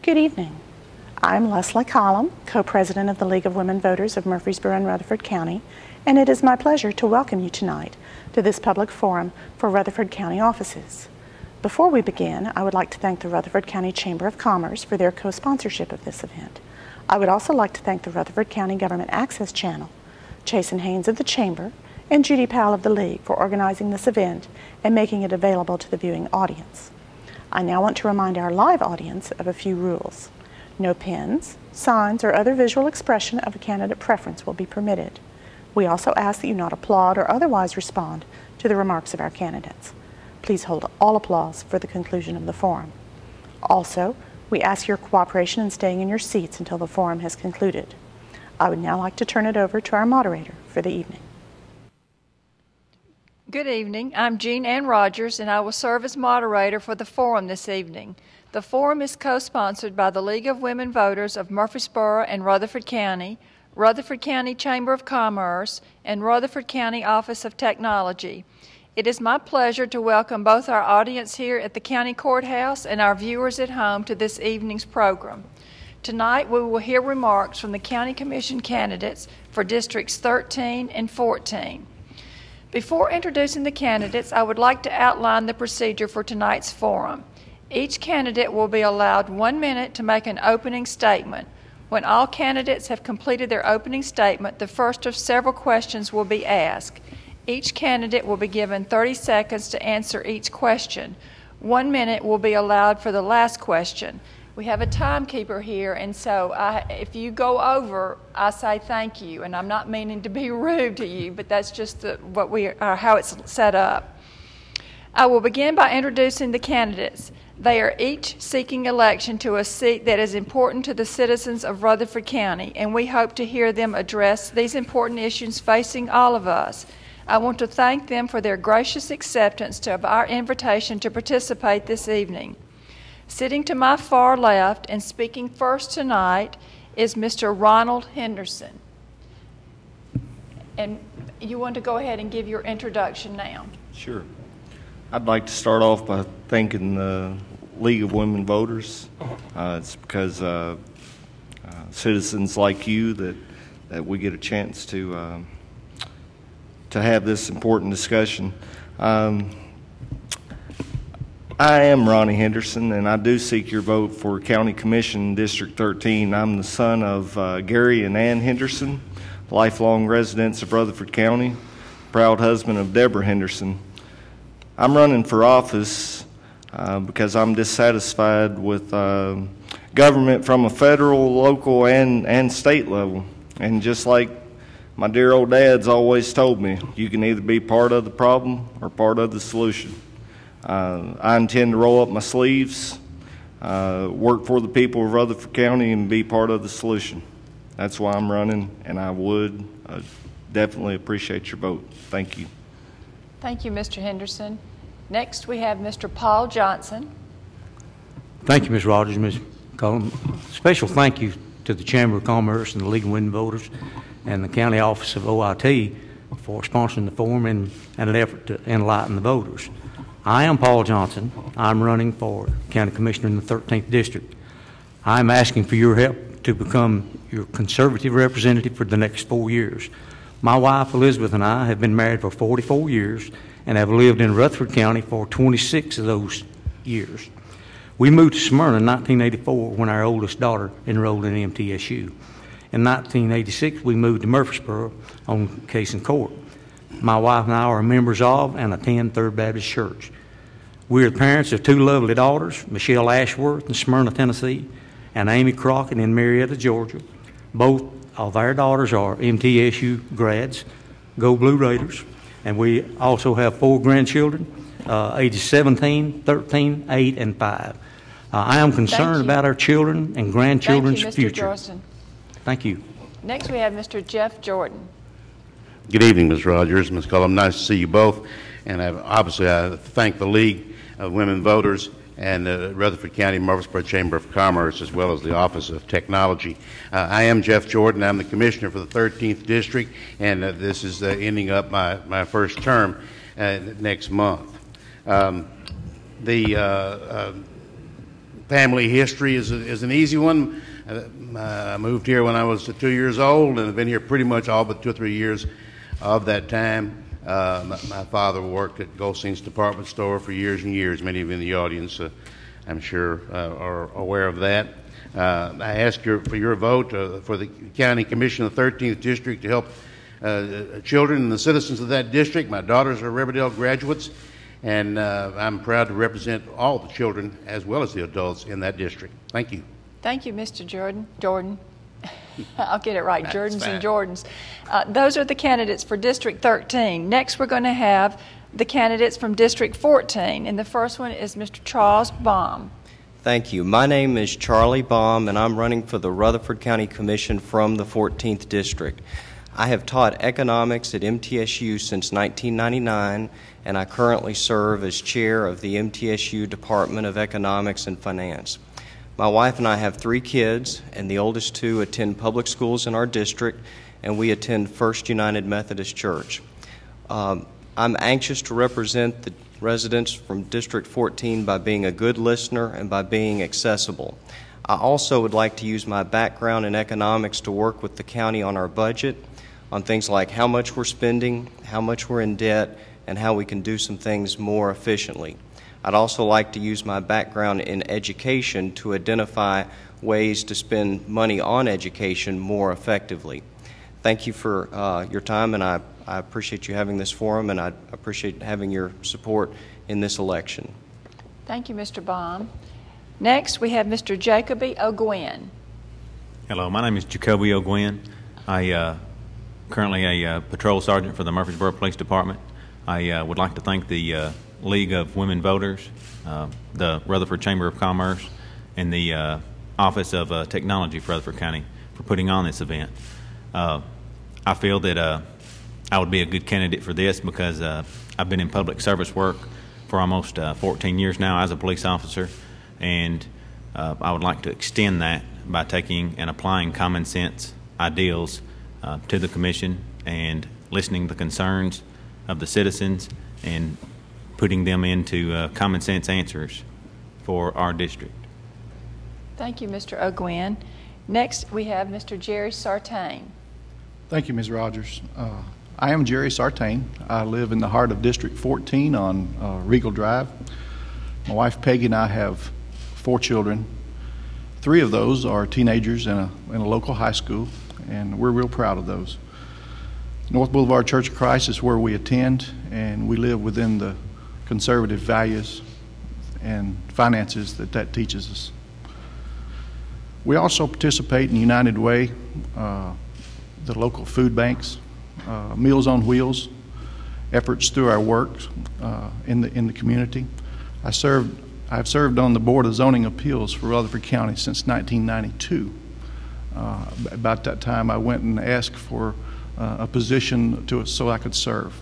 Good evening. I'm Leslie Collum, co-president of the League of Women Voters of Murfreesboro and Rutherford County, and it is my pleasure to welcome you tonight to this public forum for Rutherford County offices. Before we begin, I would like to thank the Rutherford County Chamber of Commerce for their co-sponsorship of this event. I would also like to thank the Rutherford County Government Access Channel, Chasen Haynes of the Chamber, and Judy Powell of the League for organizing this event and making it available to the viewing audience. I now want to remind our live audience of a few rules. No pens, signs, or other visual expression of a candidate preference will be permitted. We also ask that you not applaud or otherwise respond to the remarks of our candidates. Please hold all applause for the conclusion of the forum. Also, we ask your cooperation in staying in your seats until the forum has concluded. I would now like to turn it over to our moderator for the evening. Good evening. I'm Jean Ann Rogers, and I will serve as moderator for the forum this evening. The forum is co-sponsored by the League of Women Voters of Murfreesboro and Rutherford County Chamber of Commerce, and Rutherford County Office of Technology. It is my pleasure to welcome both our audience here at the County Courthouse and our viewers at home to this evening's program. Tonight we will hear remarks from the County Commission candidates for Districts 13 and 14. Before introducing the candidates, I would like to outline the procedure for tonight's forum. Each candidate will be allowed 1 minute to make an opening statement. When all candidates have completed their opening statement, the first of several questions will be asked. Each candidate will be given 30 seconds to answer each question. 1 minute will be allowed for the last question. We have a timekeeper here, and so if you go over, I say thank you, and I'm not meaning to be rude to you, but that's just how it's set up. I will begin by introducing the candidates. They are each seeking election to a seat that is important to the citizens of Rutherford County, and we hope to hear them address these important issues facing all of us. I want to thank them for their gracious acceptance of our invitation to participate this evening. Sitting to my far left and speaking first tonight is Mr. Ronald Henderson. And you want to go ahead and give your introduction now? Sure. I'd like to start off by thanking the League of Women Voters. It's because citizens like you that we get a chance to have this important discussion. I am Ronnie Henderson, and I do seek your vote for County Commission District 13. I'm the son of Gary and Ann Henderson, lifelong residents of Rutherford County, proud husband of Deborah Henderson. I'm running for office because I'm dissatisfied with government from a federal, local, and state level. And just like my dear old dad's always told me, you can either be part of the problem or part of the solution. I intend to roll up my sleeves, work for the people of Rutherford County, and be part of the solution. That's why I'm running, and I would definitely appreciate your vote. Thank you. Thank you, Mr. Henderson. Next, we have Mr. Paul Johnson. Thank you, Ms. Rogers, Ms. Cullum. Special thank you to the Chamber of Commerce and the League of Women Voters and the County Office of OIT for sponsoring the forum and an effort to enlighten the voters. I am Paul Johnson. I'm running for County Commissioner in the 13th District. I'm asking for your help to become your conservative representative for the next 4 years. My wife, Elizabeth, and I have been married for 44 years and have lived in Rutherford County for 26 of those years. We moved to Smyrna in 1984 when our oldest daughter enrolled in MTSU. In 1986, we moved to Murfreesboro on Case in Court. My wife and I are members of and attend Third Baptist Church. We are the parents of 2 lovely daughters, Michelle Ashworth in Smyrna, Tennessee, and Amy Crockett in Marietta, Georgia. Both of our daughters are MTSU grads. Go Blue Raiders. And we also have 4 grandchildren, ages 17, 13, 8, and 5. I am concerned about our children and grandchildren's future. Johnson. Thank you. Next, we have Mr. Jeff Jordan. Good evening, Ms. Rogers, Ms. Cullum. Nice to see you both. And obviously, I thank the League of Women Voters and the Rutherford County Murfreesboro Chamber of Commerce, as well as the Office of Technology. I am Jeff Jordan. I'm the Commissioner for the 13th District, and this is ending up my first term next month. The family history is an easy one. I moved here when I was 2 years old, and have been here pretty much all but 2 or 3 years of that time. My father worked at Goldstein's department store for years and years. Many of you in the audience, I'm sure, are aware of that. I ask for your vote for the County Commission of the 13th District to help children and the citizens of that district. My daughters are Riverdale graduates, and I'm proud to represent all the children as well as the adults in that district. Thank you. Thank you, Mr. Jordan. I'll get it right, Jordans and Jordans. Those are the candidates for District 13. Next, we're going to have the candidates from District 14, and the first one is Mr. Charles Baum. Thank you. My name is Charlie Baum, and I'm running for the Rutherford County Commission from the 14th District. I have taught economics at MTSU since 1999, and I currently serve as chair of the MTSU Department of Economics and Finance. My wife and I have 3 kids, and the oldest 2 attend public schools in our district, and we attend First United Methodist Church. I'm anxious to represent the residents from District 14 by being a good listener and by being accessible. I also would like to use my background in economics to work with the county on our budget, on things like how much we're spending, how much we're in debt, and how we can do some things more efficiently. I'd also like to use my background in education to identify ways to spend money on education more effectively. Thank you for your time, and I appreciate you having this forum, and I appreciate having your support in this election. Thank you, Mr. Baum. Next, we have Mr. Jacoby O'Gwen. Hello, my name is Jacoby O'Gwen. I currently a patrol sergeant for the Murfreesboro Police Department. I would like to thank the League of Women Voters, the Rutherford Chamber of Commerce, and the Office of Technology for Rutherford County for putting on this event. I feel that I would be a good candidate for this because I've been in public service work for almost 14 years now as a police officer, and I would like to extend that by taking and applying common sense ideals to the commission and listening to the concerns of the citizens and putting them into common sense answers for our district. Thank you, Mr. O'Gwen. Next, we have Mr. Jerry Sartain. Thank you, Ms. Rogers. I am Jerry Sartain. I live in the heart of District 14 on Regal Drive. My wife Peggy and I have 4 children. 3 of those are teenagers in a local high school, and we're real proud of those. North Boulevard Church of Christ is where we attend, and we live within the conservative values and finances that teaches us. We also participate in United Way, the local food banks, Meals on Wheels, efforts through our work in the community. I've served on the Board of Zoning Appeals for Rutherford County since 1992. About that time, I went and asked for a position so I could serve.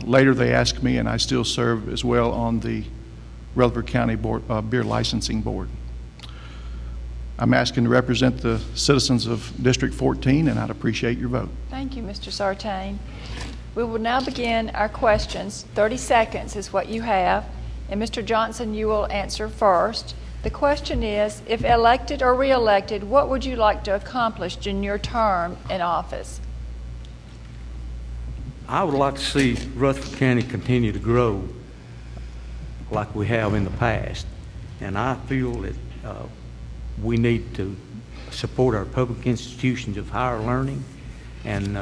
Later, they asked me, and I still serve as well on the Rutherford County Beer Licensing Board. I'm asking to represent the citizens of District 14, and I'd appreciate your vote. Thank you, Mr. Sartain. We will now begin our questions. 30 seconds is what you have, and Mr. Johnson, you will answer first. The question is, if elected or re-elected, what would you like to accomplish in your term in office? I would like to see Rutherford County continue to grow like we have in the past, and I feel that we need to support our public institutions of higher learning, and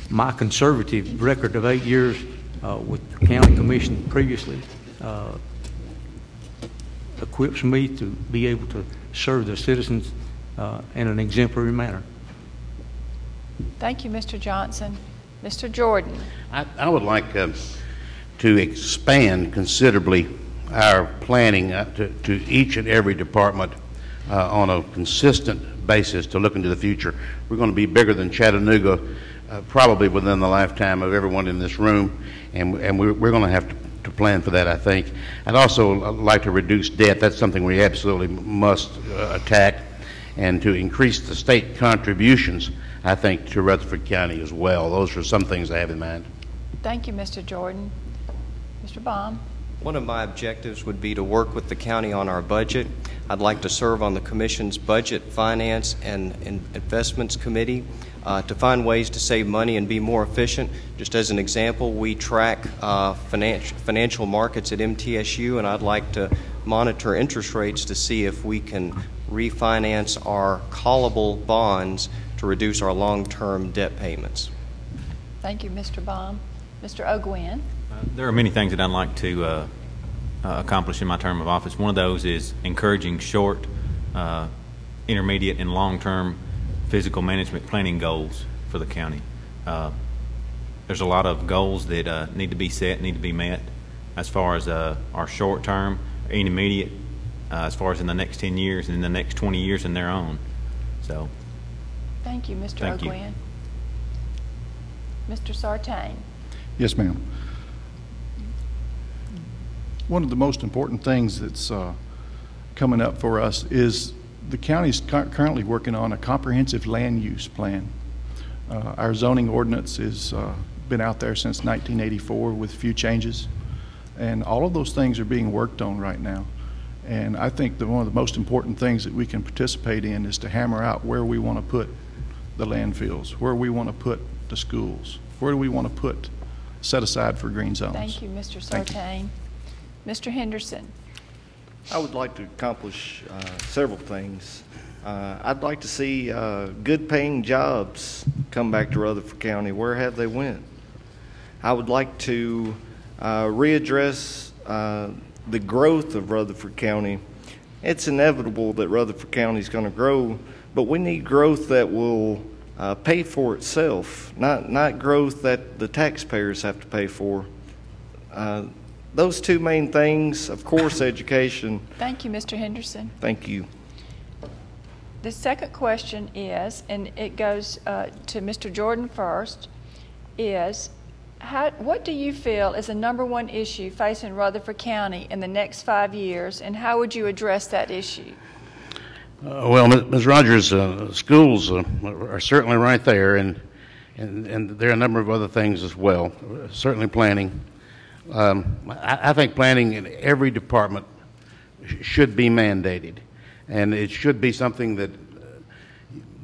my conservative record of 8 years with the county commission previously equips me to be able to serve the citizens in an exemplary manner. Thank you, Mr. Johnson. Mr. Jordan. I would like to expand considerably our planning to each and every department on a consistent basis to look into the future. We're going to be bigger than Chattanooga probably within the lifetime of everyone in this room, and we're going to have to plan for that, I think. I'd also like to reduce debt. That's something we absolutely must attack, and to increase the state contributions, I think, to Rutherford County as well. Those are some things I have in mind. Thank you, Mr. Jordan. Mr. Baum. One of my objectives would be to work with the county on our budget. I'd like to serve on the Commission's Budget, Finance, and Investments Committee to find ways to save money and be more efficient. Just as an example, we track financial markets at MTSU, and I'd like to monitor interest rates to see if we can refinance our callable bonds to reduce our long-term debt payments. Thank you, Mr. Baum. Mr. O'Gwen. There are many things that I'd like to accomplish in my term of office. One of those is encouraging short, intermediate, and long-term physical management planning goals for the county. There's a lot of goals that need to be set, need to be met as far as our short-term, intermediate, as far as in the next 10 years and in the next 20 years in their own. So, thank you, Mr. Thank you. O'Gwen. Mr. Sartain. Yes, ma'am. One of the most important things that's coming up for us is the county's currently working on a comprehensive land use plan. Our zoning ordinance has been out there since 1984 with few changes, and all of those things are being worked on right now. And I think that one of the most important things that we can participate in is to hammer out where we want to put the landfills, where we want to put the schools, where do we want to put set aside for green zones. Thank you, Mr. Sartain. Mr. Henderson. I would like to accomplish several things. I'd like to see good paying jobs come back to Rutherford County. Where have they went? I would like to readdress the growth of Rutherford County. It's inevitable that Rutherford County is going to grow, but we need growth that will pay for itself, not growth that the taxpayers have to pay for. Those two main things, of course, education. Thank you, Mr. Henderson. Thank you. The second question is, and it goes to Mr. Jordan first, is what do you feel is the #1 issue facing Rutherford County in the next 5 years, and how would you address that issue? Well, Ms. Rogers, schools are certainly right there, and there are a number of other things as well. Certainly planning. I think planning in every department should be mandated, and it should be something that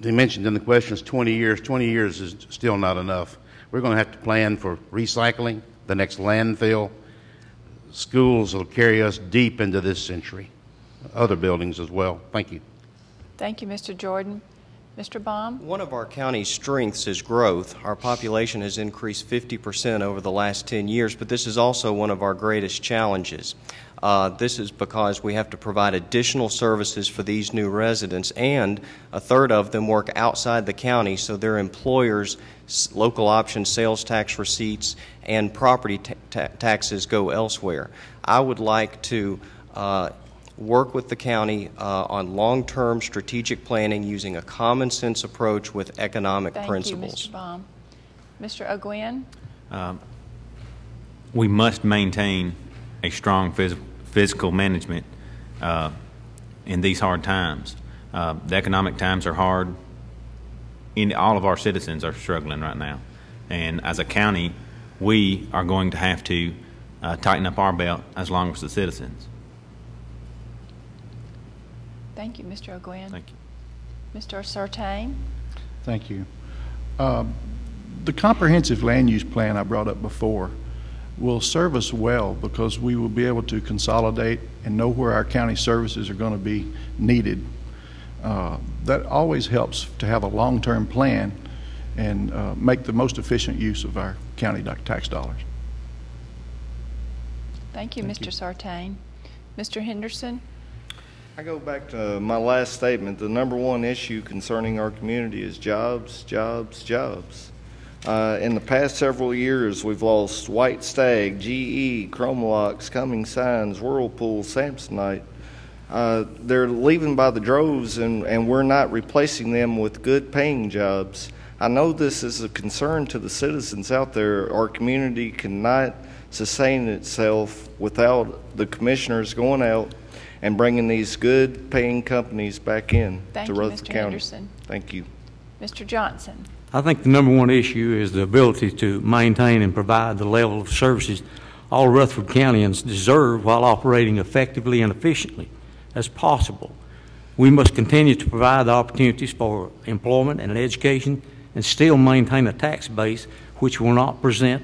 they mentioned in the questions. 20 years. 20 years is still not enough. We're going to have to plan for recycling, the next landfill. Schools will carry us deep into this century. Other buildings as well. Thank you. Thank you, Mr. Jordan. Mr. Baum? One of our county's strengths is growth. Our population has increased 50% over the last 10 years, but this is also one of our greatest challenges. This is because we have to provide additional services for these new residents, and a third of them work outside the county, so their employers' local option sales tax receipts and property taxes go elsewhere. I would like to work with the county on long-term strategic planning using a common sense approach with economic principles. Thank you, Mr. Baum. Mr. O'Gwen? We must maintain a strong physical management in these hard times. The economic times are hard. All of our citizens are struggling right now. And as a county, we are going to have to tighten up our belt as long as the citizens. Thank you, Mr. O'Gwen. Thank you. Mr. Sartain? Thank you. The comprehensive land use plan I brought up before will serve us well because we will be able to consolidate and know where our county services are going to be needed. That always helps to have a long-term plan and make the most efficient use of our county tax dollars. Thank you, Mr. Sartain. Mr. Henderson? I go back to my last statement. The #1 issue concerning our community is jobs, jobs, jobs. In the past several years, we've lost White Stag, GE, Chromalox, Cumming Signs, Whirlpool, Samsonite. They're leaving by the droves, and we're not replacing them with good paying jobs. I know this is a concern to the citizens out there. Our community cannot sustain itself without the commissioners going out and bringing these good paying companies back in to Rutherford County. Henderson. Thank you. Mr. Johnson? I think the #1 issue is the ability to maintain and provide the level of services all Rutherford Countyans deserve while operating effectively and efficiently as possible. We must continue to provide the opportunities for employment and education and still maintain a tax base which will not present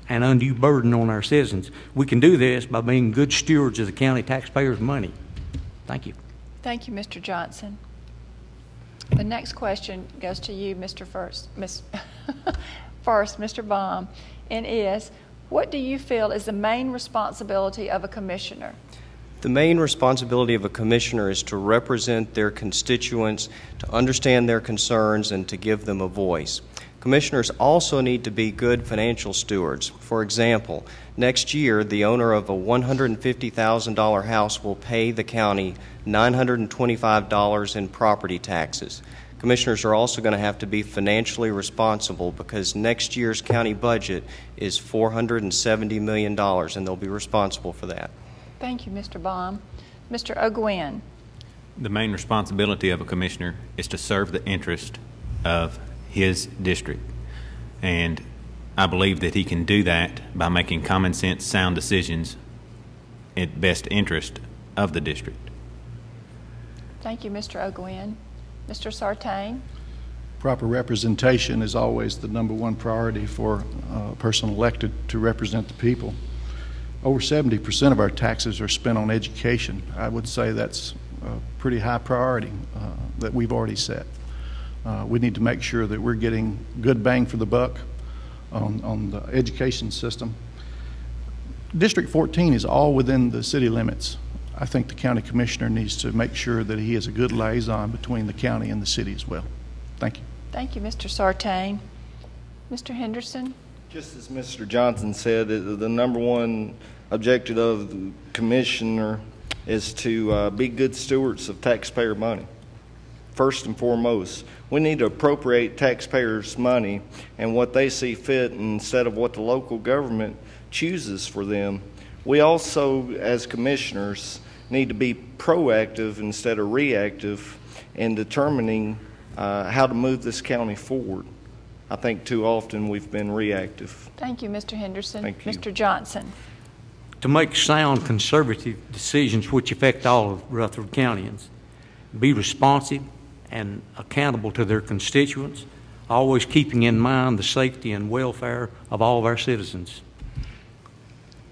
an undue burden on our citizens. We can do this by being good stewards of the county taxpayers' money. Thank you. Thank you, Mr. Johnson. The next question goes to you, Mr. Mr. Baum, and is, what do you feel is the main responsibility of a commissioner? The main responsibility of a commissioner is to represent their constituents, to understand their concerns, and to give them a voice. Commissioners also need to be good financial stewards. For example, next year, the owner of a $150,000 house will pay the county $925 in property taxes. Commissioners are also going to have to be financially responsible because next year's county budget is $470 million, and they'll be responsible for that. Thank you, Mr. Baum. Mr. O'Gwen. The main responsibility of a commissioner is to serve the interest of his district, and I believe that he can do that by making common sense, sound decisions in best interest of the district. Thank you, Mr. O'Gwen. Mr. Sartain. Proper representation is always the #1 priority for a person elected to represent the people. Over 70% of our taxes are spent on education. I would say that's a pretty high priority that we've already set. We need to make sure that we're getting good bang for the buck on the education system. District 14 is all within the city limits. I think the county commissioner needs to make sure that he is a good liaison between the county and the city as well. Thank you. Thank you, Mr. Sartain. Mr. Henderson. Just as Mr. Johnson said, the #1 objective of the commissioner is to be good stewards of taxpayer money. First and foremost, we need to appropriate taxpayers' money and what they see fit instead of what the local government chooses for them. We also, as commissioners, need to be proactive instead of reactive in determining how to move this county forward. I think too often we've been reactive. Thank you, Mr. Henderson. Thank you. Mr. Johnson. To make sound conservative decisions which affect all of Rutherford Countyans, be responsive and accountable to their constituents, always keeping in mind the safety and welfare of all of our citizens.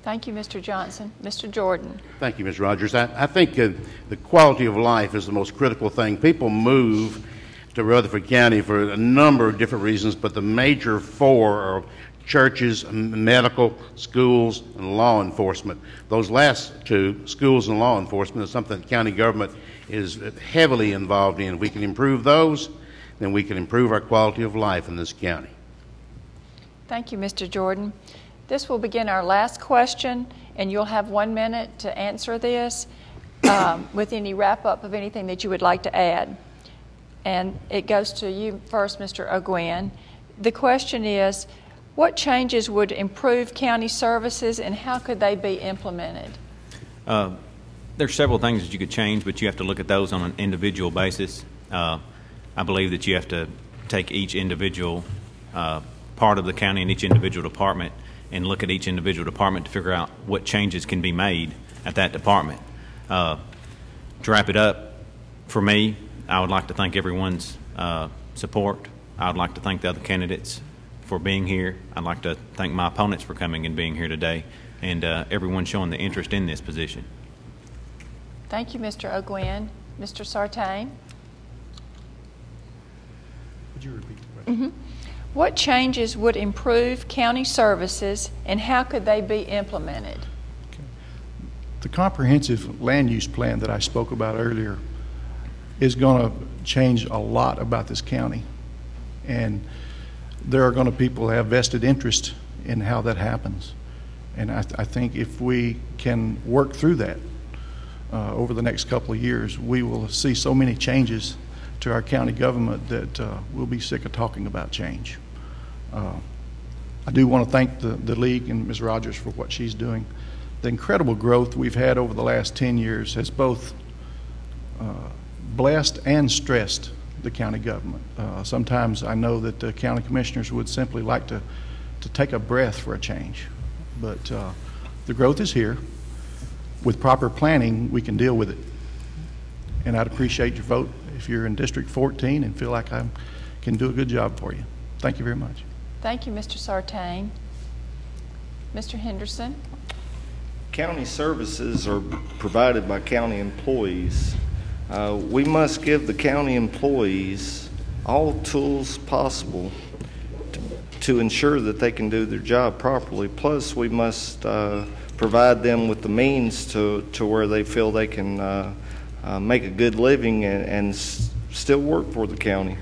Thank you, Mr. Johnson. Mr. Jordan. Thank you, Ms. Rogers. I think the quality of life is the most critical thing. People move to Rutherford County for a number of different reasons, but the major 4 are churches, medical, schools, and law enforcement. Those last 2, schools and law enforcement, is something the county government is heavily involved in. If we can improve those, then we can improve our quality of life in this county. Thank you, Mr. Jordan. This will begin our last question, and you'll have 1 minute to answer this with any wrap-up of anything that you would like to add. And it goes to you first, Mr. O'Gwen. The question is, what changes would improve county services, and how could they be implemented? There's several things that you could change, but you have to look at those on an individual basis. I believe that you have to take each individual part of the county and each individual department and look at each individual department to figure out what changes can be made at that department. To wrap it up, for me, I would like to thank everyone's support. I would like to thank the other candidates for being here. I'd like to thank my opponents for coming and being here today, and everyone showing the interest in this position. Thank you, Mr. O'Gwen. Mr. Sartain. Would you repeat the question? What changes would improve county services, and how could they be implemented? Okay. The comprehensive land use plan that I spoke about earlier is going to change a lot about this county, and there are going to people have vested interest in how that happens. And I think if we can work through that over the next couple of years, we will see so many changes to our county government that we'll be sick of talking about change. I do want to thank the League and Ms. Rogers for what she's doing. The incredible growth we've had over the last 10 years has both blessed and stressed the county government. Sometimes I know that the county commissioners would simply like to take a breath for a change. But The growth is here. With proper planning, we can deal with it. And I'd appreciate your vote if you're in District 14 and feel like I can do a good job for you. Thank you very much. Thank you, Mr. Sartain. Mr. Henderson. County services are provided by county employees. We must give the county employees all tools possible to ensure that they can do their job properly. Plus, we must provide them with the means to where they feel they can make a good living and still work for the county.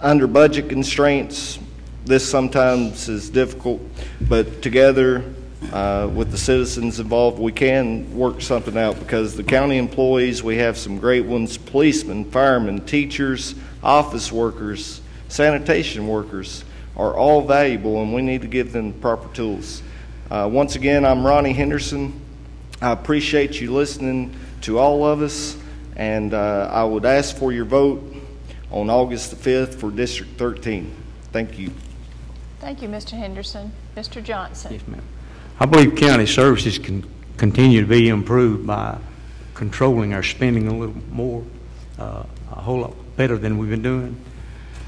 Under budget constraints, this sometimes is difficult, but together with the citizens involved, we can work something out, because the county employees, we have some great ones: policemen, firemen, teachers, office workers, sanitation workers are all valuable, and we need to give them the proper tools. Once again, I'm Ronnie Henderson. I appreciate you listening to all of us, and I would ask for your vote on August the 5th for District 13. Thank you. Thank you, Mr. Henderson. Mr. Johnson. Yes, ma'am. I believe county services can continue to be improved by controlling our spending a little more, a whole lot better than we've been doing.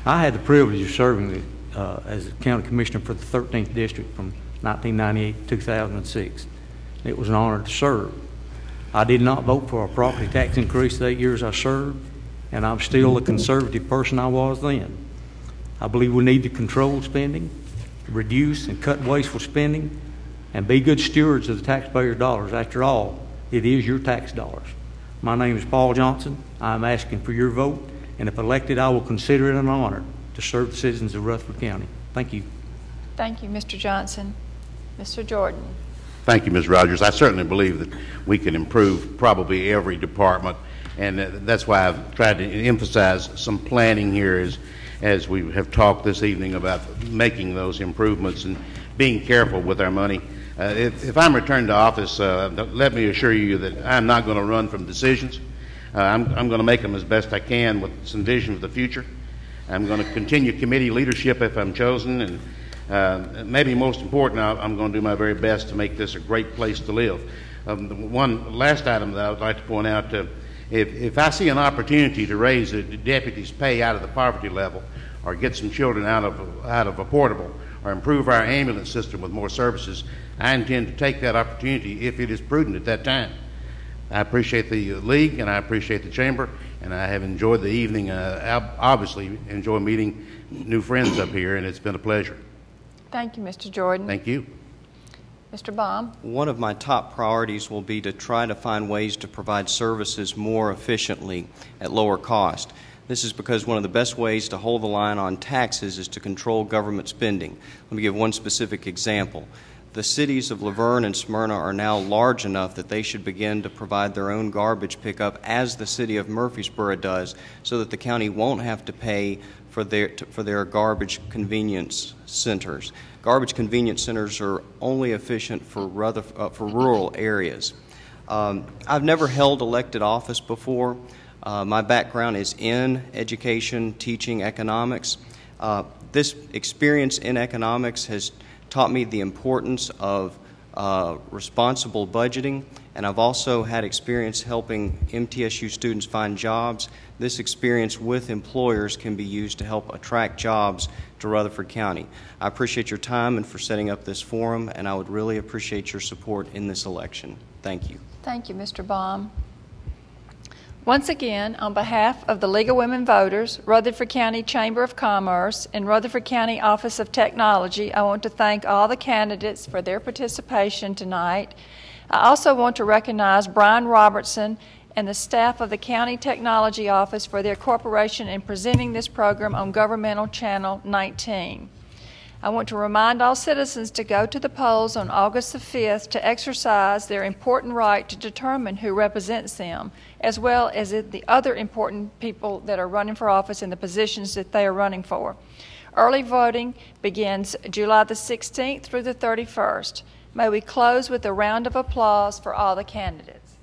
I had the privilege of serving as a county commissioner for the 13th district from 1998 to 2006. It was an honor to serve. I did not vote for a property tax increase the 8 years I served, and I'm still the conservative person I was then. I believe we need to control spending, reduce and cut wasteful spending, and be good stewards of the taxpayers' dollars. After all, it is your tax dollars. My name is Paul Johnson. I'm asking for your vote, and if elected, I will consider it an honor to serve the citizens of Rutherford County. Thank you. Thank you, Mr. Johnson. Mr. Jordan. Thank you, Ms. Rogers. I certainly believe that we can improve probably every department, and that's why I've tried to emphasize some planning here as we have talked this evening about making those improvements and being careful with our money. If I'm returned to office, let me assure you that I'm not going to run from decisions. I'm going to make them as best I can with some vision for the future. I'm going to continue committee leadership if I'm chosen, and maybe most important, I'm going to do my very best to make this a great place to live. One last item that I would like to point out, if I see an opportunity to raise a deputy's pay out of the poverty level, or get some children out of a portable, or improve our ambulance system with more services, I intend to take that opportunity if it is prudent at that time. I appreciate the league, and I appreciate the chamber, and I have enjoyed the evening. Obviously enjoy meeting new friends up here, and it's been a pleasure. Thank you, Mr. Jordan. Thank you. Mr. Baum. One of my top priorities will be to try to find ways to provide services more efficiently at lower cost. This is because one of the best ways to hold the line on taxes is to control government spending. Let me give one specific example. The cities of Laverne and Smyrna are now large enough that they should begin to provide their own garbage pickup, as the city of Murfreesboro does, so that the county won't have to pay for their garbage convenience centers. Garbage convenience centers are only efficient for rural areas. I've never held elected office before. My background is in education, teaching economics. This experience in economics has taught me the importance of responsible budgeting, and I've also had experience helping MTSU students find jobs. This experience with employers can be used to help attract jobs to Rutherford County. I appreciate your time and for setting up this forum, and I would really appreciate your support in this election. Thank you. Thank you, Mr. Baum. Once again, on behalf of the League of Women Voters, Rutherford County Chamber of Commerce, and Rutherford County Office of Technology, I want to thank all the candidates for their participation tonight. I also want to recognize Brian Robertson and the staff of the County Technology Office for their cooperation in presenting this program on Governmental Channel 19. I want to remind all citizens to go to the polls on August the 5th to exercise their important right to determine who represents them, as well as the other important people that are running for office in the positions that they are running for. Early voting begins July the 16th through the 31st. May we close with a round of applause for all the candidates.